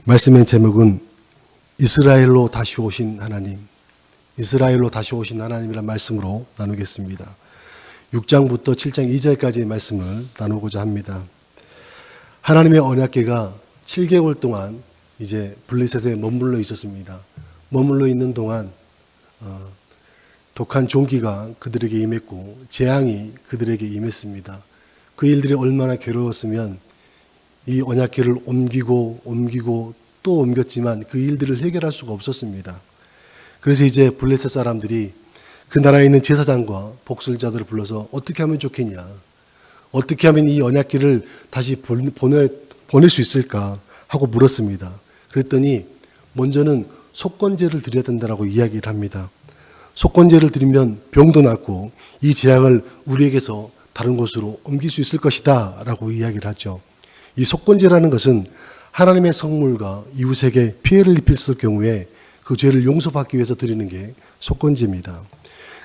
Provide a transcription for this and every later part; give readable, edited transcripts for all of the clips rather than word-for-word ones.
말씀의 제목은 이스라엘로 다시 오신 하나님, 이스라엘로 다시 오신 하나님이라는 말씀으로 나누겠습니다. 6장부터 7장 2절까지의 말씀을 나누고자 합니다. 하나님의 언약궤가 7개월 동안 이제 블레셋에 머물러 있었습니다. 머물러 있는 동안 독한 종기가 그들에게 임했고 재앙이 그들에게 임했습니다. 그 일들이 얼마나 괴로웠으면 이 언약궤를 옮기고 또 옮겼지만 그 일들을 해결할 수가 없었습니다. 그래서 이제 블레셋 사람들이 그 나라에 있는 제사장과 복술자들을 불러서 어떻게 하면 좋겠냐, 어떻게 하면 이 언약궤를 다시 보낼 수 있을까 하고 물었습니다. 그랬더니 먼저는 속건제를 드려야 된다고 이야기를 합니다. 속건제를 드리면 병도 낫고 이 재앙을 우리에게서 다른 곳으로 옮길 수 있을 것이다 라고 이야기를 하죠. 이 속건제라는 것은 하나님의 성물과 이웃에게 피해를 입혔을 경우에 그 죄를 용서받기 위해서 드리는 게 속건제입니다.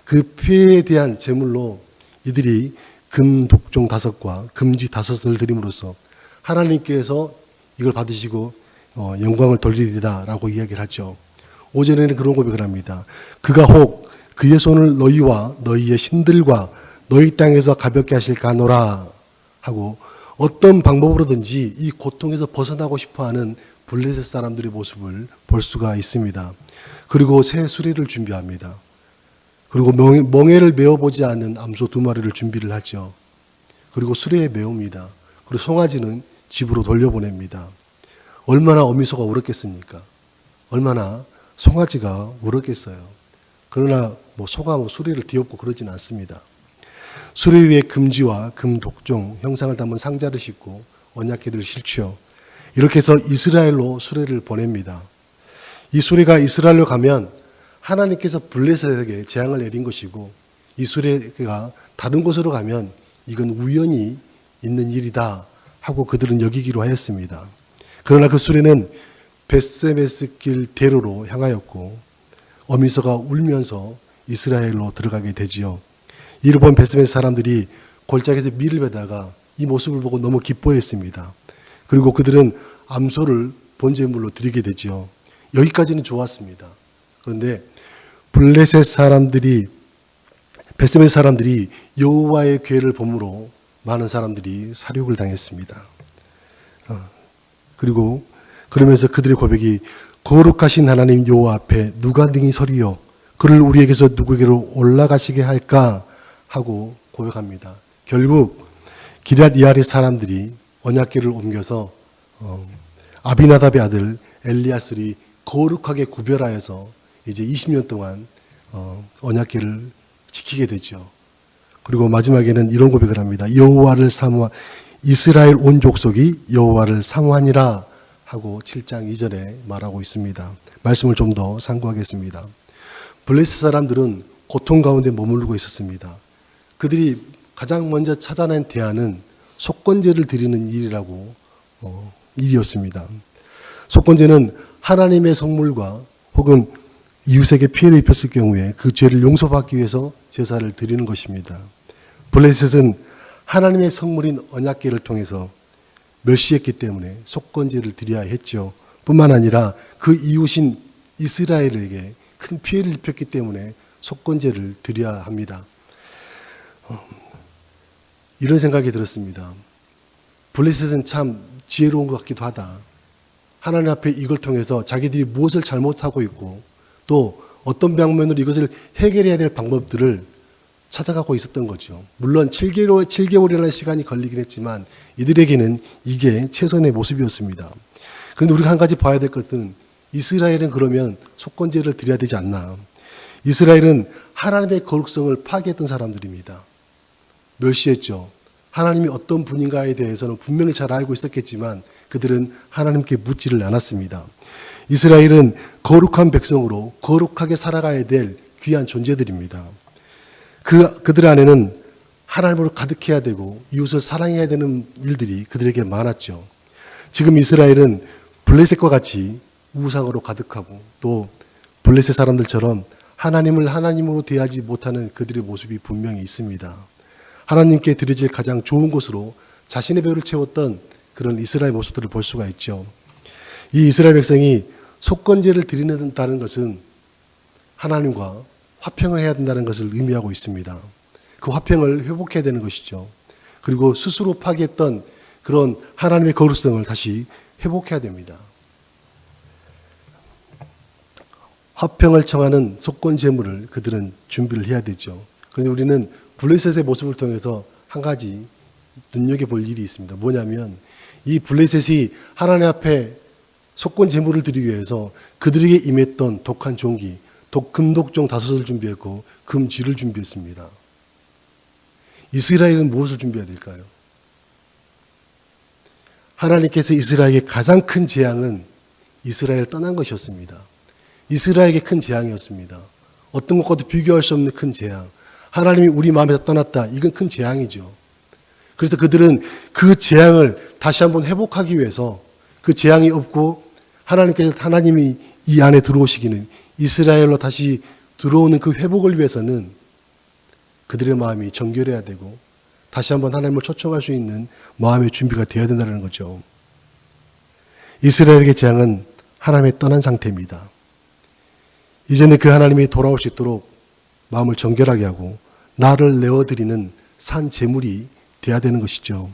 그 피해에 대한 제물로 이들이 금 독종 5과 금쥐 5을 드림으로써 하나님께서 이걸 받으시고 영광을 돌리리다 라고 이야기를 하죠. 5절에는 그런 고백을 합니다. 그가 혹 그의 손을 너희와 너희의 신들과 너희 땅에서 가볍게 하실까 하노라 하고 어떤 방법으로든지 이 고통에서 벗어나고 싶어하는 블레셋 사람들의 모습을 볼 수가 있습니다. 그리고 새 수레를 준비합니다. 그리고 멍에를 메어보지 않은 암소 2마리를 준비를 하죠. 그리고 수레에 메웁니다. 그리고 송아지는 집으로 돌려보냅니다. 얼마나 어미소가 울었겠습니까? 얼마나 송아지가 울었겠어요. 그러나 소가 수레를 뒤엎고 그러지는 않습니다. 수레 위에 금쥐와 금독종 형상을 담은 상자를 싣고 언약궤를 실죠. 이렇게 해서 이스라엘로 수레를 보냅니다. 이 수레가 이스라엘로 가면 하나님께서 블레셋에게 재앙을 내린 것이고 이 수레가 다른 곳으로 가면 이건 우연히 있는 일이다 하고 그들은 여기기로 하였습니다. 그러나 그 수레는 벳세메스길 대로로 향하였고 어미소가 울면서 이스라엘로 들어가게 되지요. 이를 본 벳세메스 사람들이 골짜기에서 밀을 베다가 이 모습을 보고 너무 기뻐했습니다. 그리고 그들은 암소를 번제물로 드리게 되지요. 여기까지는 좋았습니다. 그런데 블레셋 사람들이, 벳세메스 사람들이 여호와의 궤를 보므로 많은 사람들이 사륙을 당했습니다. 그리고 그러면서 그들의 고백이 거룩하신 하나님 여호와 앞에 누가 능히 서리요 그를 우리에게서 누구에게로 올라가시게 할까 하고 고백합니다. 결국 기럇 이알의 사람들이 언약궤를 옮겨서 아비나답의 아들 엘리야스를 거룩하게 구별하여서 이제 20년 동안 언약궤를 지키게 되죠. 그리고 마지막에는 이런 고백을 합니다. 여호와를 사모하 이스라엘 온 족속이 여호와를 사모하니라 하고 7장 2절에 말하고 있습니다. 말씀을 좀 더 상고하겠습니다. 블레셋 사람들은 고통 가운데 머무르고 있었습니다. 그들이 가장 먼저 찾아낸 대안은 속건제를 드리는 일이라고 일이었습니다. 속건제는 하나님의 성물과 혹은 이웃에게 피해를 입혔을 경우에 그 죄를 용서받기 위해서 제사를 드리는 것입니다. 블레셋은 하나님의 성물인 언약궤를 통해서 멸시했기 때문에 속건제를 드려야 했죠. 뿐만 아니라 그 이웃인 이스라엘에게 큰 피해를 입혔기 때문에 속건제를 드려야 합니다. 이런 생각이 들었습니다. 블레셋은 참 지혜로운 것 같기도 하다. 하나님 앞에 이걸 통해서 자기들이 무엇을 잘못하고 있고 또 어떤 방면으로 이것을 해결해야 될 방법들을 찾아가고 있었던 거죠. 물론 7개월이라는 시간이 걸리긴 했지만 이들에게는 이게 최선의 모습이었습니다. 그런데 우리가 한 가지 봐야 될 것은 이스라엘은 그러면 속건제를 드려야 되지 않나. 이스라엘은 하나님의 거룩성을 파괴했던 사람들입니다. 멸시했죠. 하나님이 어떤 분인가에 대해서는 분명히 잘 알고 있었겠지만 그들은 하나님께 묻지를 않았습니다. 이스라엘은 거룩한 백성으로 거룩하게 살아가야 될 귀한 존재들입니다. 그들 안에는 하나님으로 가득해야 되고 이웃을 사랑해야 되는 일들이 그들에게 많았죠. 지금 이스라엘은 블레셋과 같이 우상으로 가득하고 또 블레셋 사람들처럼 하나님을 하나님으로 대하지 못하는 그들의 모습이 분명히 있습니다. 하나님께 드려질 가장 좋은 곳으로 자신의 배를 채웠던 그런 이스라엘 모습들을 볼 수가 있죠. 이 이스라엘 백성이 속건제를 드린다는 것은 하나님과 화평을 해야 된다는 것을 의미하고 있습니다. 그 화평을 회복해야 되는 것이죠. 그리고 스스로 파기했던 그런 하나님의 거룩성을 다시 회복해야 됩니다. 화평을 청하는 속건 제물을 그들은 준비를 해야 되죠. 그런데 우리는 블레셋의 모습을 통해서 한 가지 눈여겨볼 일이 있습니다. 뭐냐면 이 블레셋이 하나님 앞에 속건 제물을 드리기 위해서 그들에게 임했던 독한 종기, 금독종 5을 준비했고 금쥐를 준비했습니다. 이스라엘은 무엇을 준비해야 될까요? 하나님께서 이스라엘에게 가장 큰 재앙은 이스라엘을 떠난 것이었습니다. 이스라엘에게 큰 재앙이었습니다. 어떤 것과도 비교할 수 없는 큰 재앙. 하나님이 우리 마음에서 떠났다. 이건 큰 재앙이죠. 그래서 그들은 그 재앙을 다시 한번 회복하기 위해서 그 재앙이 없고 하나님이 이 안에 들어오시기는 이스라엘로 다시 들어오는 그 회복을 위해서는 그들의 마음이 정결해야 되고 다시 한번 하나님을 초청할 수 있는 마음의 준비가 되어야 된다는 거죠. 이스라엘에게 재앙은 하나님의 떠난 상태입니다. 이제는 그 하나님이 돌아올 수 있도록 마음을 정결하게 하고 나를 내어드리는 산 제물이 돼야 되는 것이죠.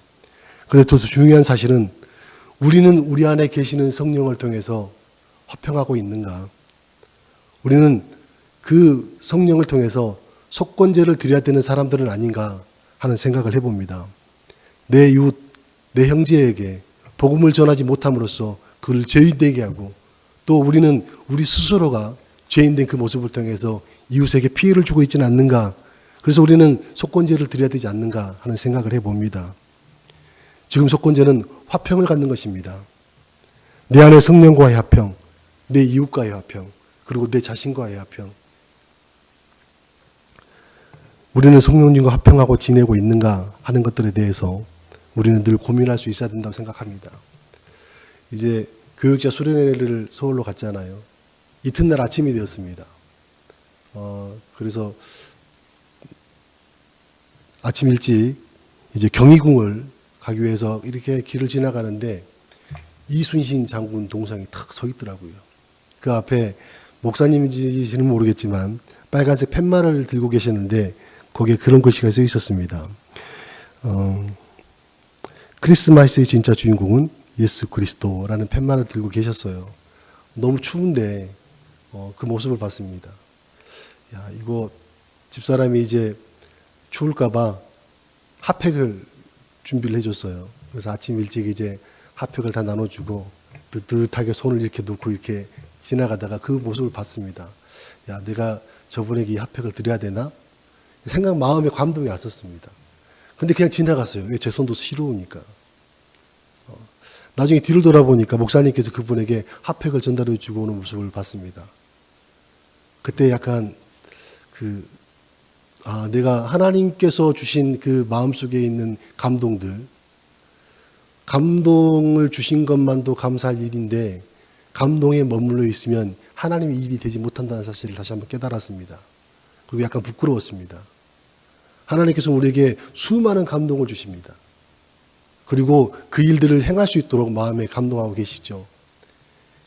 그래서 더 중요한 사실은 우리는 우리 안에 계시는 성령을 통해서 화평하고 있는가? 우리는 그 성령을 통해서 속건제를 드려야 되는 사람들은 아닌가 하는 생각을 해봅니다. 내 이웃, 내 형제에게 복음을 전하지 못함으로써 그를 죄인되게 하고 또 우리는 우리 스스로가 죄인된 그 모습을 통해서 이웃에게 피해를 주고 있지는 않는가. 그래서 우리는 속건제를 드려야 되지 않는가 하는 생각을 해봅니다. 지금 속건제는 화평을 갖는 것입니다. 내 안에 성령과의 화평, 내 이웃과의 화평, 그리고 내 자신과의 화평. 우리는 성령님과 화평하고 지내고 있는가 하는 것들에 대해서 우리는 늘 고민할 수 있어야 된다고 생각합니다. 이제 교육자 수련회를 서울로 갔잖아요. 이튿날 아침이 되었습니다. 그래서 아침 일찍 이제 경희궁을 가기 위해서 이렇게 길을 지나가는데 이순신 장군 동상이 탁 서 있더라고요. 그 앞에 목사님인지는 모르겠지만 빨간색 팻말을 들고 계셨는데 거기에 그런 글씨가 써 있었습니다. 크리스마스의 진짜 주인공은 예수 그리스도라는 팻말을 들고 계셨어요. 너무 추운데 그 모습을 봤습니다. 야, 이거 집사람이 이제 추울까봐 핫팩을 준비를 해줬어요. 그래서 아침 일찍 이제 핫팩을 다 나눠주고 뜨뜻하게 손을 이렇게 놓고 이렇게 지나가다가 그 모습을 봤습니다. 야, 내가 저분에게 이 핫팩을 드려야 되나? 마음에 감동이 왔었습니다. 근데 그냥 지나갔어요. 왜? 제 손도 시려우니까. 나중에 뒤를 돌아보니까 목사님께서 그분에게 핫팩을 전달해 주고 오는 모습을 봤습니다. 그때 약간 내가 하나님께서 주신 그 마음속에 있는 감동을 주신 것만도 감사할 일인데 감동에 머물러 있으면 하나님의 일이 되지 못한다는 사실을 다시 한번 깨달았습니다. 그리고 약간 부끄러웠습니다. 하나님께서 우리에게 수많은 감동을 주십니다. 그리고 그 일들을 행할 수 있도록 마음에 감동하고 계시죠.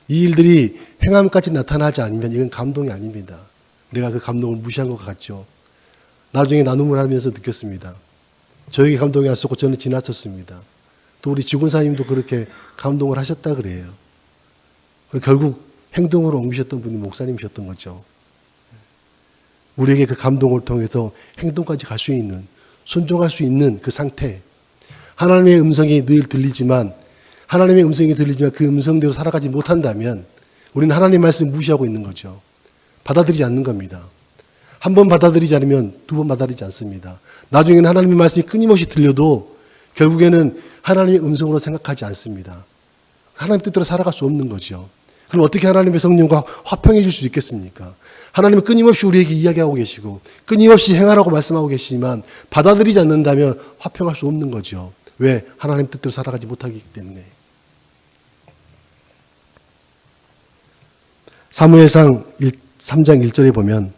이 일들이 행함까지 나타나지 않으면 이건 감동이 아닙니다. 내가 그 감동을 무시한 것 같죠. 나중에 나눔을 하면서 느꼈습니다. 저에게 감동이 왔었고 저는 지나쳤습니다. 또 우리 직원사님도 그렇게 감동을 하셨다 그래요. 결국 행동으로 옮기셨던 분이 목사님이셨던 거죠. 우리에게 그 감동을 통해서 행동까지 갈 수 있는, 순종할 수 있는 그 상태. 하나님의 음성이 늘 들리지만 그 음성대로 살아가지 못한다면 우리는 하나님 말씀 무시하고 있는 거죠. 받아들이지 않는 겁니다. 한 번 받아들이지 않으면 두 번 받아들이지 않습니다. 나중에는 하나님의 말씀이 끊임없이 들려도 결국에는 하나님의 음성으로 생각하지 않습니다. 하나님 뜻대로 살아갈 수 없는 거죠. 그럼 어떻게 하나님의 성령과 화평해 줄 수 있겠습니까? 하나님은 끊임없이 우리에게 이야기하고 계시고 끊임없이 행하라고 말씀하고 계시지만 받아들이지 않는다면 화평할 수 없는 거죠. 왜? 하나님 뜻대로 살아가지 못하기 때문에. 사무엘상 3장 1절에 보면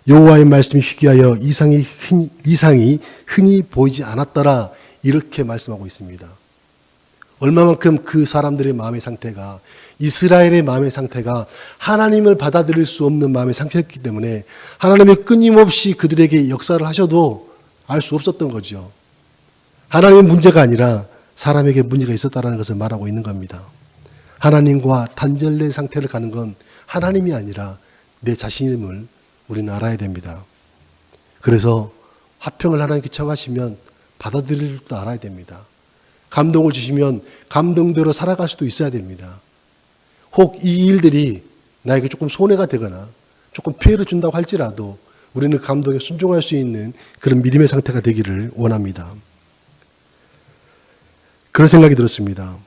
여호와의 말씀이 희귀하여 이상이 흔히 보이지 않았더라 이렇게 말씀하고 있습니다. 얼마만큼 그 사람들의 마음의 상태가, 이스라엘의 마음의 상태가 하나님을 받아들일 수 없는 마음의 상태였기 때문에 하나님이 끊임없이 그들에게 역사를 하셔도 알 수 없었던 거죠. 하나님의 문제가 아니라 사람에게 문제가 있었다는 것을 말하고 있는 겁니다. 하나님과 단절된 상태를 가는 건 하나님이 아니라 내 자신임을 우리는 알아야 됩니다. 그래서 화평을 하나님께 청하시면 받아들일 줄도 알아야 됩니다. 감동을 주시면 감동대로 살아갈 수도 있어야 됩니다. 혹 이 일들이 나에게 조금 손해가 되거나 조금 피해를 준다고 할지라도 우리는 감동에 순종할 수 있는 그런 믿음의 상태가 되기를 원합니다. 그런 생각이 들었습니다.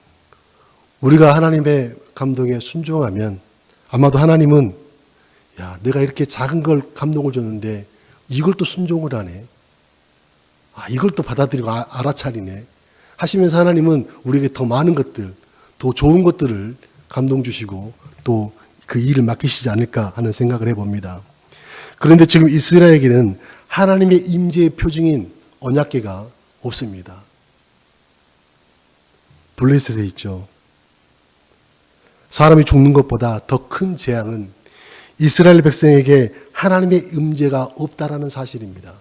우리가 하나님의 감동에 순종하면 아마도 하나님은 야, 내가 이렇게 작은 걸 감동을 줬는데 이걸 또 순종을 하네. 아, 이걸 또 받아들이고 알아차리네. 하시면서 하나님은 우리에게 더 많은 것들, 더 좋은 것들을 감동 주시고 또 그 일을 맡기시지 않을까 하는 생각을 해봅니다. 그런데 지금 이스라엘에게는 하나님의 임재의 표징인 언약궤가 없습니다. 블레셋에 있죠. 사람이 죽는 것보다 더 큰 재앙은 이스라엘 백성에게 하나님의 임재가 없다라는 사실입니다.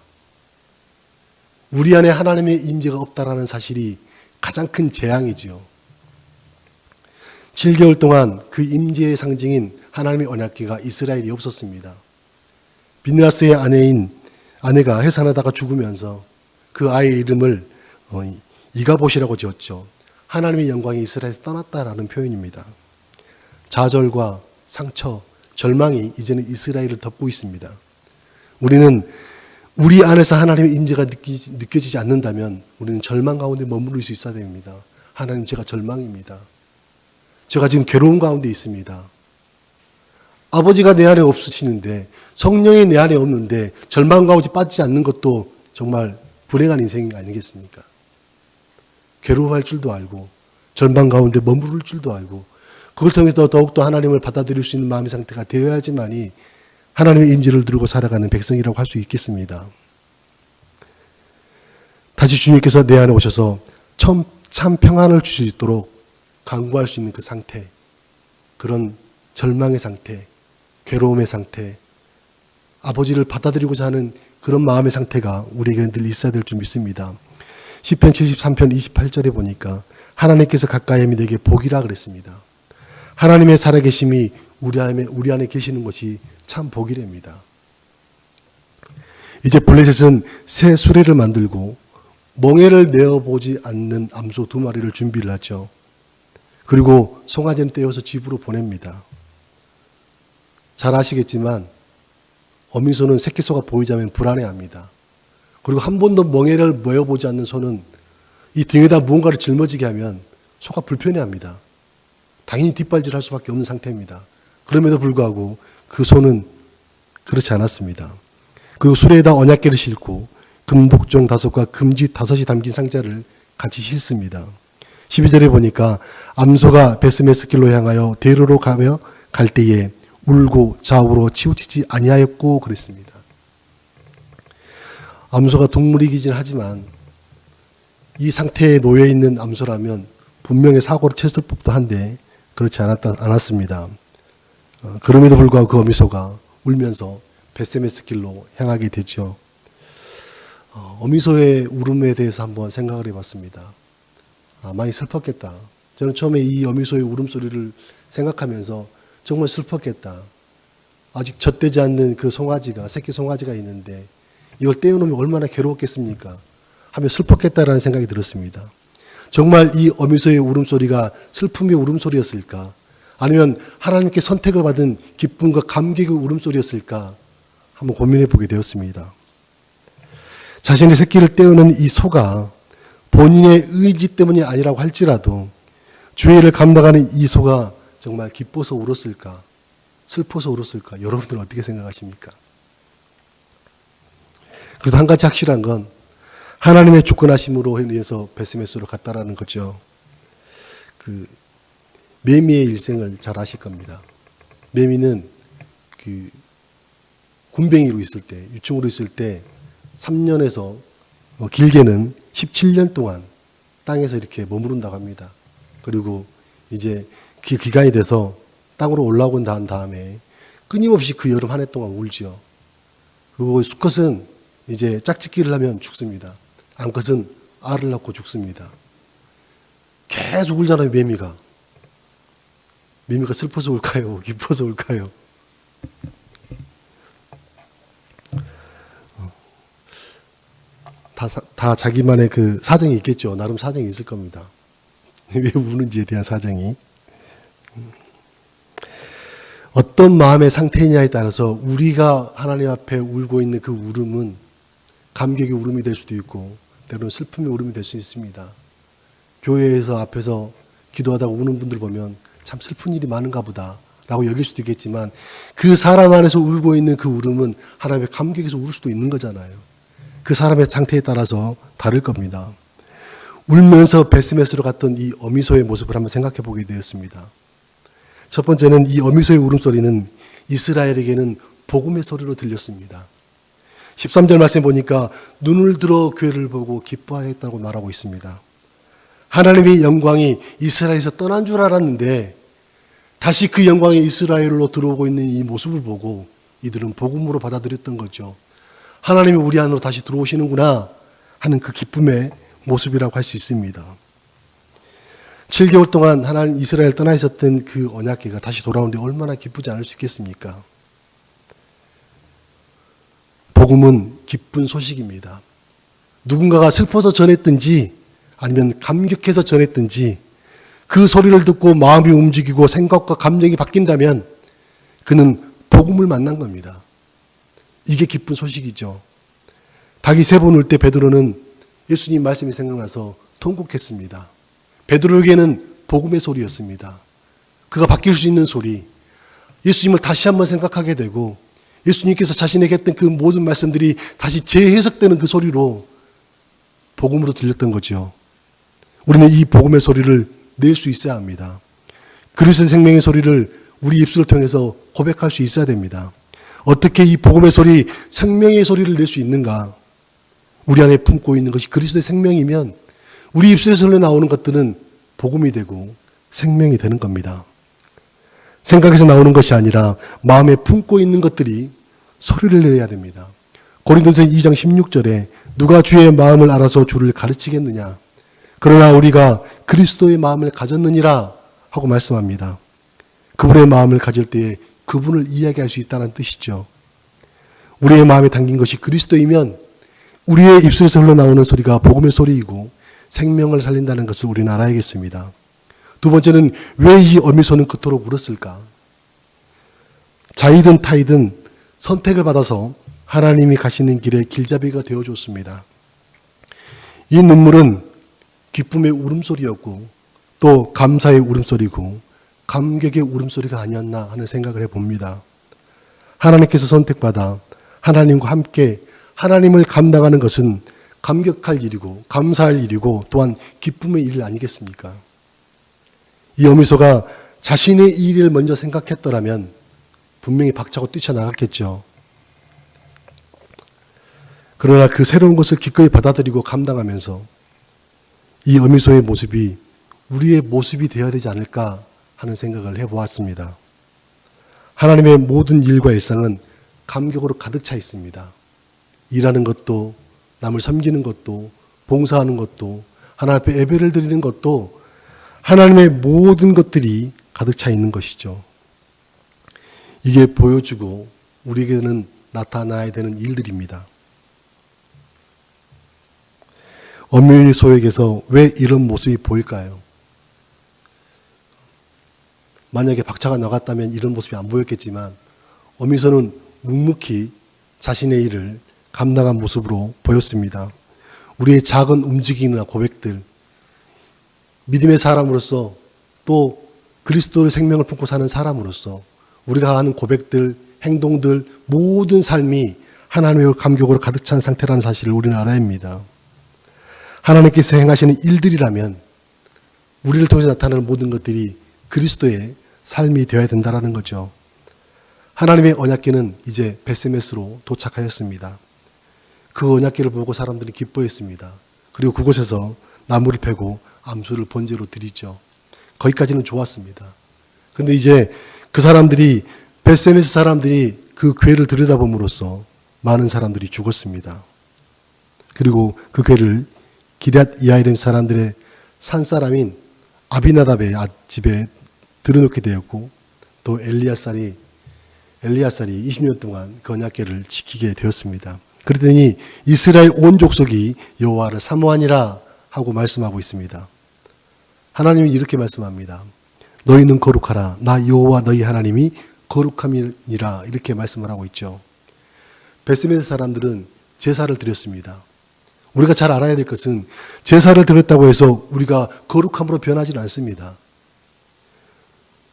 우리 안에 하나님의 임재가 없다라는 사실이 가장 큰 재앙이지요. 7개월 동안 그 임재의 상징인 하나님의 언약궤가 이스라엘이 없었습니다. 비느하스의 아내가 해산하다가 죽으면서 그 아이의 이름을 이가봇이라고 지었죠. 하나님의 영광이 이스라엘에서 떠났다라는 표현입니다. 좌절과 상처, 절망이 이제는 이스라엘을 덮고 있습니다. 우리는 우리 안에서 하나님의 임재가 느껴지지 않는다면 우리는 절망 가운데 머무를 수 있어야 됩니다. 하나님, 제가 절망입니다. 제가 지금 괴로운 가운데 있습니다. 아버지가 내 안에 없으시는데, 성령이 내 안에 없는데 절망 가운데 빠지지 않는 것도 정말 불행한 인생이 아니겠습니까? 괴로워할 줄도 알고 절망 가운데 머무를 줄도 알고 그걸 통해서 더욱더 하나님을 받아들일 수 있는 마음의 상태가 되어야지만이 하나님의 임재를 누리고 살아가는 백성이라고 할 수 있겠습니다. 다시 주님께서 내 안에 오셔서 참 평안을 주실 수 있도록 간구할 수 있는 그 상태, 그런 절망의 상태, 괴로움의 상태, 아버지를 받아들이고자 하는 그런 마음의 상태가 우리에게 늘 있어야 될 줄 믿습니다. 시편 73편 28절에 보니까 하나님께서 가까이 함이 내게 복이라 그랬습니다. 하나님의 살아계심이 우리 안에 계시는 것이 참 복이랍니다. 이제 블레셋은 새 수레를 만들고 멍에를 내어보지 않는 암소 2마리를 준비를 하죠. 그리고 송아지는 떼어서 집으로 보냅니다. 잘 아시겠지만 어미소는 새끼소가 보이자면 불안해합니다. 그리고 한 번도 멍에를 메어보지 않는 소는 이 등에다 무언가를 짊어지게 하면 소가 불편해합니다. 당연히 뒷발질할 수밖에 없는 상태입니다. 그럼에도 불구하고 그 소는 그렇지 않았습니다. 그리고 수레에다 언약궤를 싣고 금독종 5과 금지 5이 담긴 상자를 같이 싣습니다. 12절에 보니까 암소가 베스메스길로 향하여 대로로 가며 갈 때에 울고 좌우로 치우치지 아니하였고 그랬습니다. 암소가 동물이긴 하지만 이 상태에 놓여 있는 암소라면 분명히 사고를 쳤을 법도 한데 그렇지 않았습니다. 그럼에도 불구하고 그 어미소가 울면서 베스메스길로 향하게 되죠. 어미소의 울음에 대해서 한번 생각을 해봤습니다. 많이 슬펐겠다. 저는 처음에 이 어미소의 울음소리를 생각하면서 정말 슬펐겠다. 아직 젖되지 않는 그 송아지가, 새끼 송아지가 있는데 이걸 떼어놓으면 얼마나 괴로웠겠습니까? 하며 슬펐겠다라는 생각이 들었습니다. 정말 이 어미소의 울음소리가 슬픔의 울음소리였을까? 아니면 하나님께 선택을 받은 기쁨과 감격의 울음소리였을까? 한번 고민해 보게 되었습니다. 자신의 새끼를 떼어놓은 이 소가 본인의 의지 때문이 아니라고 할지라도 주의 일을 감당하는 이 소가 정말 기뻐서 울었을까? 슬퍼서 울었을까? 여러분들은 어떻게 생각하십니까? 그래도 한 가지 확실한 건 하나님의 주권하심으로 인해서 베스메스로 갔다라는 거죠. 그 매미의 일생을 잘 아실 겁니다. 매미는 그 군뱅이로 있을 때, 유충으로 있을 때 3년에서 길게는 17년 동안 땅에서 이렇게 머무른다고 합니다. 그리고 이제 그 기간이 돼서 땅으로 올라오고 난 다음에 끊임없이 그 여름 한 해 동안 울지요. 그리고 수컷은 이제 짝짓기를 하면 죽습니다. 암컷은 알을 낳고 죽습니다. 계속 울잖아요, 매미가. 매미가 슬퍼서 울까요? 기뻐서 울까요? 다 자기만의 그 사정이 있겠죠. 나름 사정이 있을 겁니다. 왜 우는지에 대한 사정이. 어떤 마음의 상태냐에 따라서 우리가 하나님 앞에 울고 있는 그 울음은 감격의 울음이 될 수도 있고 때로는 슬픔의 울음이 될 수 있습니다. 교회에서 앞에서 기도하다가 우는 분들 보면 참 슬픈 일이 많은가 보다 라고 여길 수도 있겠지만 그 사람 안에서 울고 있는 그 울음은 하나님의 감격에서 울 수도 있는 거잖아요. 그 사람의 상태에 따라서 다를 겁니다. 울면서 베스메스로 갔던 이 어미소의 모습을 한번 생각해 보게 되었습니다. 첫 번째는 이 어미소의 울음소리는 이스라엘에게는 복음의 소리로 들렸습니다. 13절 말씀 보니까 눈을 들어 교회를 보고 기뻐하였다고 말하고 있습니다. 하나님의 영광이 이스라엘에서 떠난 줄 알았는데 다시 그 영광이 이스라엘로 들어오고 있는 이 모습을 보고 이들은 복음으로 받아들였던 거죠. 하나님이 우리 안으로 다시 들어오시는구나 하는 그 기쁨의 모습이라고 할 수 있습니다. 7개월 동안 하나님 이스라엘 떠나 있었던 그 언약궤가 다시 돌아오는데 얼마나 기쁘지 않을 수 있겠습니까? 복음은 기쁜 소식입니다. 누군가가 슬퍼서 전했든지 아니면 감격해서 전했든지 그 소리를 듣고 마음이 움직이고 생각과 감정이 바뀐다면 그는 복음을 만난 겁니다. 이게 기쁜 소식이죠. 닭이 3번 울 때 베드로는 예수님 말씀이 생각나서 통곡했습니다. 베드로에게는 복음의 소리였습니다. 그가 바뀔 수 있는 소리, 예수님을 다시 한번 생각하게 되고 예수님께서 자신에게 했던 그 모든 말씀들이 다시 재해석되는 그 소리로 복음으로 들렸던 거죠. 우리는 이 복음의 소리를 낼 수 있어야 합니다. 그리스도의 생명의 소리를 우리 입술을 통해서 고백할 수 있어야 됩니다. 어떻게 이 복음의 소리, 생명의 소리를 낼 수 있는가? 우리 안에 품고 있는 것이 그리스도의 생명이면 우리 입술에서 흘러나오는 것들은 복음이 되고 생명이 되는 겁니다. 생각에서 나오는 것이 아니라 마음에 품고 있는 것들이 소리를 내야 됩니다. 고린도서 2장 16절에 누가 주의 마음을 알아서 주를 가르치겠느냐? 그러나 우리가 그리스도의 마음을 가졌느니라 하고 말씀합니다. 그분의 마음을 가질 때에 그분을 이야기할 수 있다는 뜻이죠. 우리의 마음에 담긴 것이 그리스도이면 우리의 입술에서 흘러나오는 소리가 복음의 소리이고 생명을 살린다는 것을 우리는 알아야겠습니다. 두 번째는 왜 이 어미소는 그토록 울었을까? 자이든 타이든 선택을 받아서 하나님이 가시는 길에 길잡이가 되어줬습니다. 이 눈물은 기쁨의 울음소리였고 또 감사의 울음소리고 감격의 울음소리가 아니었나 하는 생각을 해봅니다. 하나님께서 선택받아 하나님과 함께 하나님을 감당하는 것은 감격할 일이고 감사할 일이고 또한 기쁨의 일 아니겠습니까? 이 어미소가 자신의 일을 먼저 생각했더라면 분명히 박차고 뛰쳐나갔겠죠. 그러나 그 새로운 것을 기꺼이 받아들이고 감당하면서 이 어미소의 모습이 우리의 모습이 되어야 되지 않을까 하는 생각을 해보았습니다. 하나님의 모든 일과 일상은 감격으로 가득 차 있습니다. 일하는 것도 남을 섬기는 것도 봉사하는 것도 하나님 앞에 예배를 드리는 것도 하나님의 모든 것들이 가득 차 있는 것이죠. 이게 보여주고 우리에게는 나타나야 되는 일들입니다. 어미소에게서 왜 이런 모습이 보일까요? 만약에 박차가 나갔다면 이런 모습이 안 보였겠지만 어미소는 묵묵히 자신의 일을 감당한 모습으로 보였습니다. 우리의 작은 움직임이나 고백들, 믿음의 사람으로서 또 그리스도의 생명을 품고 사는 사람으로서 우리가 하는 고백들, 행동들, 모든 삶이 하나님의 감격으로 가득 찬 상태라는 사실을 우리는 알아야 합니다. 하나님께서 행하시는 일들이라면 우리를 통해서 나타나는 모든 것들이 그리스도의 삶이 되어야 된다는 거죠. 하나님의 언약궤는 이제 베스메스로 도착하였습니다. 그 언약궤를 보고 사람들이 기뻐했습니다. 그리고 그곳에서 나무를 패고 암소를 번제로 드리죠. 거기까지는 좋았습니다. 그런데 이제 그 사람들이 벳세메스 사람들이 그 괴를 들여다봄으로써 많은 사람들이 죽었습니다. 그리고 그 괴를 기럇 야이림 사람들의 산 사람인 아비나답의 집에 들여놓게 되었고 또 엘리야살이 20년 동안 그 언약궤를 지키게 되었습니다. 그랬더니 이스라엘 온 족속이 여호와를 사모하니라 하고 말씀하고 있습니다. 하나님이 이렇게 말씀합니다. 너희는 거룩하라. 나 여호와 너희 하나님이 거룩함이니라. 이렇게 말씀을 하고 있죠. 벳세메스 사람들은 제사를 드렸습니다. 우리가 잘 알아야 될 것은 제사를 드렸다고 해서 우리가 거룩함으로 변하지는 않습니다.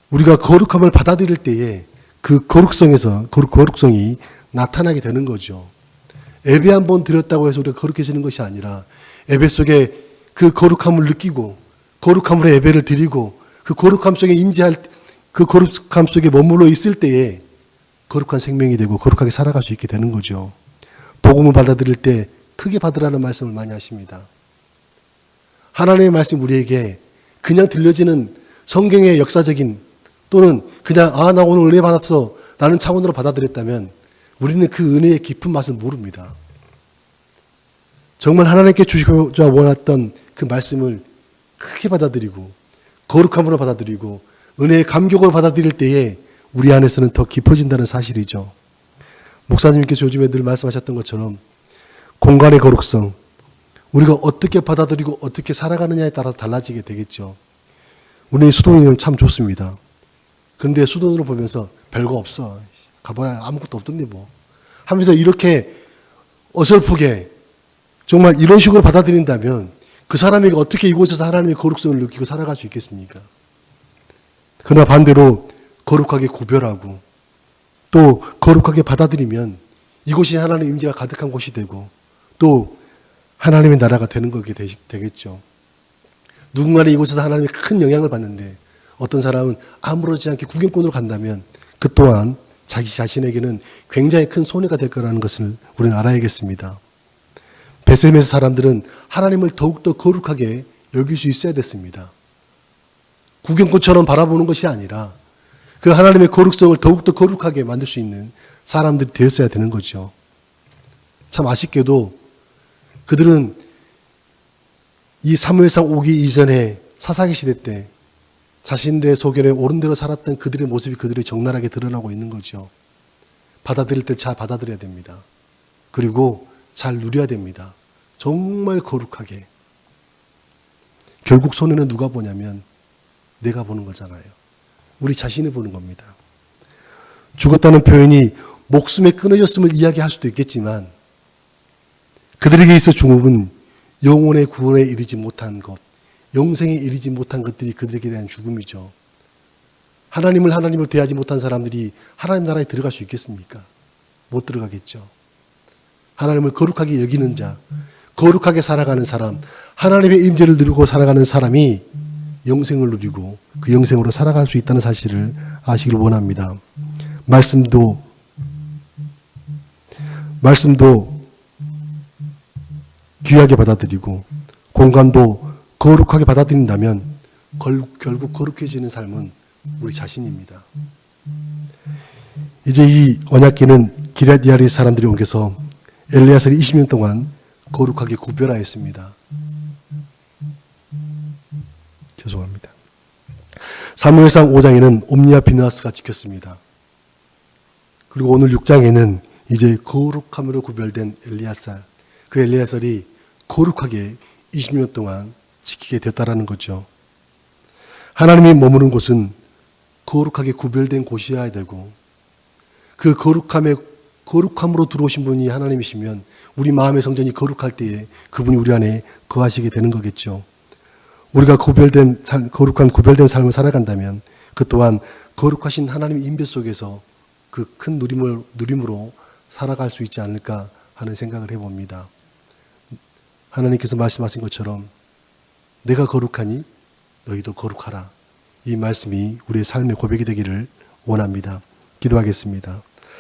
우리가 거룩함을 받아들일 때에 그 거룩성이 나타나게 되는 거죠. 예배 한 번 드렸다고 해서 우리가 거룩해지는 것이 아니라 예배 속에 그 거룩함을 느끼고 거룩함으로 예배를 드리고 그 거룩함 속에 그 거룩함 속에 머물러 있을 때에 거룩한 생명이 되고 거룩하게 살아갈 수 있게 되는 거죠. 복음을 받아들일 때 크게 받으라는 말씀을 많이 하십니다. 하나님의 말씀 우리에게 그냥 들려지는 성경의 역사적인 또는 그냥 나 오늘 은혜 받았어 라는 차원으로 받아들였다면 우리는 그 은혜의 깊은 맛을 모릅니다. 정말 하나님께 주시고자 원했던 그 말씀을 크게 받아들이고 거룩함으로 받아들이고 은혜의 감격으로 받아들일 때에 우리 안에서는 더 깊어진다는 사실이죠. 목사님께서 요즘에 늘 말씀하셨던 것처럼 공간의 거룩성, 우리가 어떻게 받아들이고 어떻게 살아가느냐에 따라 달라지게 되겠죠. 우리 수도원이면 참 좋습니다. 그런데 수도원으로 보면서 별거 없어. 가봐야 아무것도 없던데 뭐. 하면서 이렇게 어설프게 정말 이런 식으로 받아들인다면 그 사람에게 어떻게 이곳에서 하나님의 거룩성을 느끼고 살아갈 수 있겠습니까? 그러나 반대로 거룩하게 구별하고 또 거룩하게 받아들이면 이곳이 하나님의 임재가 가득한 곳이 되고 또 하나님의 나라가 되는 거게 되겠죠. 누군가는 이곳에서 하나님의 큰 영향을 받는데 어떤 사람은 아무렇지 않게 구경꾼으로 간다면 그 또한 자기 자신에게는 굉장히 큰 손해가 될 거라는 것을 우리는 알아야겠습니다. 벳세메스 사람들은 하나님을 더욱더 거룩하게 여길 수 있어야 됐습니다. 구경꾼처럼 바라보는 것이 아니라 그 하나님의 거룩성을 더욱더 거룩하게 만들 수 있는 사람들이 되었어야 되는 거죠. 참 아쉽게도 그들은 이 사무엘상 오기 이전에 사사기 시대 때 자신들의 소견에 옳은 대로 살았던 그들의 모습이 그들이 적나라하게 드러나고 있는 거죠. 받아들일 때 잘 받아들여야 됩니다. 그리고 잘 누려야 됩니다. 정말 거룩하게. 결국 손해는 누가 보냐면 내가 보는 거잖아요. 우리 자신이 보는 겁니다. 죽었다는 표현이 목숨에 끊어졌음을 이야기할 수도 있겠지만 그들에게 있어 죽음은 영혼의 구원에 이르지 못한 것, 영생에 이르지 못한 것들이 그들에게 대한 죽음이죠. 하나님을 대하지 못한 사람들이 하나님 나라에 들어갈 수 있겠습니까? 못 들어가겠죠. 하나님을 거룩하게 여기는 자, 거룩하게 살아가는 사람, 하나님의 임재를 누리고 살아가는 사람이 영생을 누리고 그 영생으로 살아갈 수 있다는 사실을 아시길 원합니다. 말씀도 귀하게 받아들이고 공간도 거룩하게 받아들인다면 결국 거룩해지는 삶은 우리 자신입니다. 이제 이 언약궤는 기럇 야린 사람들이 옮겨서 엘리야살이 20년 동안 거룩하게 구별하였습니다. 죄송합니다. 사무엘상 5장에는 옴니와 비느하스가 지켰습니다. 그리고 오늘 6장에는 이제 거룩함으로 구별된 엘리야살, 그 엘리야살이 거룩하게 20년 동안 지키게 됐다라는 거죠. 하나님이 머무는 곳은 거룩하게 구별된 곳이어야 되고 그 거룩함으로 들어오신 분이 하나님이시면 우리 마음의 성전이 거룩할 때에 그분이 우리 안에 거하시게 되는 거겠죠. 우리가 거룩한 구별된 삶을 살아간다면 그 또한 거룩하신 하나님의 임재 속에서 그 큰 누림으로 살아갈 수 있지 않을까 하는 생각을 해봅니다. 하나님께서 말씀하신 것처럼 내가 거룩하니 너희도 거룩하라. 이 말씀이 우리의 삶의 고백이 되기를 원합니다. 기도하겠습니다.